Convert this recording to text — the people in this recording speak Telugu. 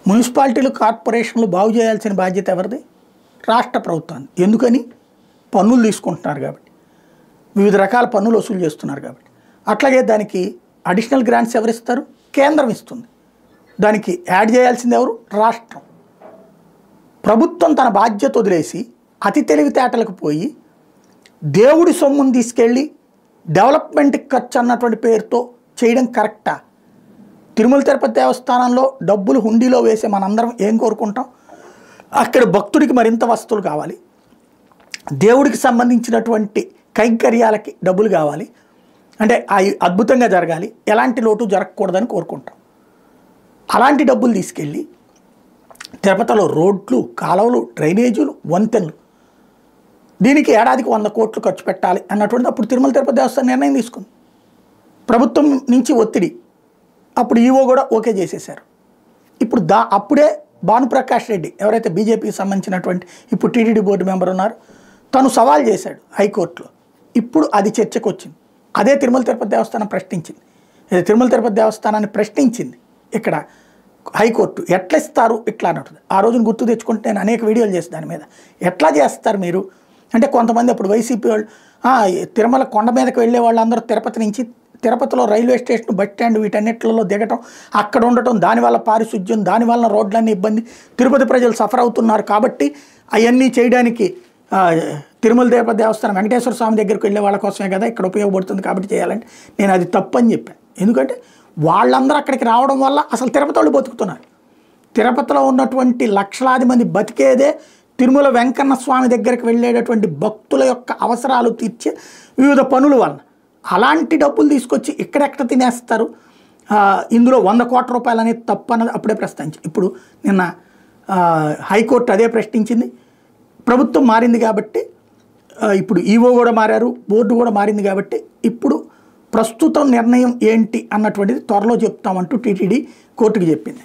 మున్సిపాలిటీలు కార్పొరేషన్లు బాగు చేయాల్సిన బాధ్యత ఎవరిది? రాష్ట్ర ప్రభుత్వాన్ని. ఎందుకని? పన్నులు తీసుకుంటున్నారు కాబట్టి, వివిధ రకాల పన్నులు వసూలు చేస్తున్నారు కాబట్టి. అట్లాగే దానికి అడిషనల్ గ్రాంట్స్ ఎవరిస్తారు? కేంద్రం ఇస్తుంది. దానికి యాడ్ చేయాల్సింది ఎవరు? రాష్ట్రం. ప్రభుత్వం తన బాధ్యత వదిలేసి అతి తెలివితేటలకు పోయి దేవుడి సొమ్మును తీసుకెళ్ళి డెవలప్మెంట్కి ఖర్చు అన్నటువంటి పేరుతో చేయడం కరెక్టా? తిరుమల తిరుపతి దేవస్థానంలో డబ్బులు హుండీలో వేసే మనందరం ఏం కోరుకుంటాం? అక్కడ భక్తుడికి మరింత వస్తువులు కావాలి, దేవుడికి సంబంధించినటువంటి కైంకర్యాలకి డబ్బులు కావాలి, అంటే అవి అద్భుతంగా జరగాలి, ఎలాంటి లోటు జరగకూడదని కోరుకుంటాం. అలాంటి డబ్బులు తీసుకెళ్ళి తిరుపతిలో రోడ్లు, కాలువలు, డ్రైనేజీలు, వంతెనలు, దీనికి ఏడాదికి 100 కోట్లు ఖర్చు పెట్టాలి అన్నటువంటిది అప్పుడు తిరుమల తిరుపతి దేవస్థానం నిర్ణయం తీసుకుంది. ప్రభుత్వం నుంచి ఒత్తిడి, అప్పుడు ఈవో కూడా ఓకే చేసేశారు. ఇప్పుడు అప్పుడే భానుప్రకాష్ రెడ్డి ఎవరైతే బీజేపీకి సంబంధించినటువంటి ఇప్పుడు టీటీడీ బోర్డు మెంబర్ ఉన్నారు, తను సవాల్ చేశాడు హైకోర్టులో. ఇప్పుడు అది చర్చకు వచ్చింది. అదే తిరుమల తిరుపతి దేవస్థానం ప్రశ్నించింది. తిరుమల తిరుపతి దేవస్థానాన్ని ప్రశ్నించింది ఇక్కడ హైకోర్టు. ఎట్లా ఇస్తారు ఇట్లా అన్నట్టు. ఆ రోజున గుర్తు తెచ్చుకుంటే నేను అనేక వీడియోలు చేసి దాని మీద ఎట్లా చేస్తారు మీరు అంటే, కొంతమంది అప్పుడు వైసీపీ వాళ్ళు తిరుమల కొండ మీదకి వెళ్ళే వాళ్ళందరూ తిరుపతి నుంచి, తిరుపతిలో రైల్వే స్టేషన్, బస్ స్టాండ్ వీటన్నిటిలో దిగటం, అక్కడ ఉండటం, దానివల్ల పారిశుద్ధ్యం, దానివల్ల రోడ్లన్నీ ఇబ్బంది, తిరుపతి ప్రజలు సఫర్ అవుతున్నారు కాబట్టి అవన్నీ చేయడానికి తిరుమల తిరుపతి దేవస్థానం వెంకటేశ్వర స్వామి దగ్గరికి వెళ్ళే వాళ్ళ కోసమే కదా ఇక్కడ ఉపయోగపడుతుంది కాబట్టి చేయాలంటే నేను అది తప్పని చెప్పాను. ఎందుకంటే వాళ్ళందరూ అక్కడికి రావడం వల్ల అసలు తిరుపతి వాళ్ళు బతుకుతున్నారు. తిరుపతిలో ఉన్నటువంటి లక్షలాది మంది బతికేదే తిరుమల వెంకన్న స్వామి దగ్గరికి వెళ్ళేటటువంటి భక్తుల యొక్క అవసరాలు తీర్చే వివిధ పనుల వలన. అలాంటి డబ్బులు తీసుకొచ్చి ఇక్కడెక్కడ తినేస్తారు? ఇందులో 100 కోట్ల రూపాయలు అనేది తప్పు అన్నది అప్పుడే ప్రశ్నించి, ఇప్పుడు నిన్న హైకోర్టు అదే ప్రశ్నించింది. ప్రభుత్వం మారింది కాబట్టి, ఇప్పుడు ఈవో కూడా మారారు, బోర్డు కూడా మారింది కాబట్టి ఇప్పుడు ప్రస్తుతం నిర్ణయం ఏంటి అన్నటువంటిది త్వరలో చెప్తామంటూ టీటీడీ కోర్టుకు చెప్పింది.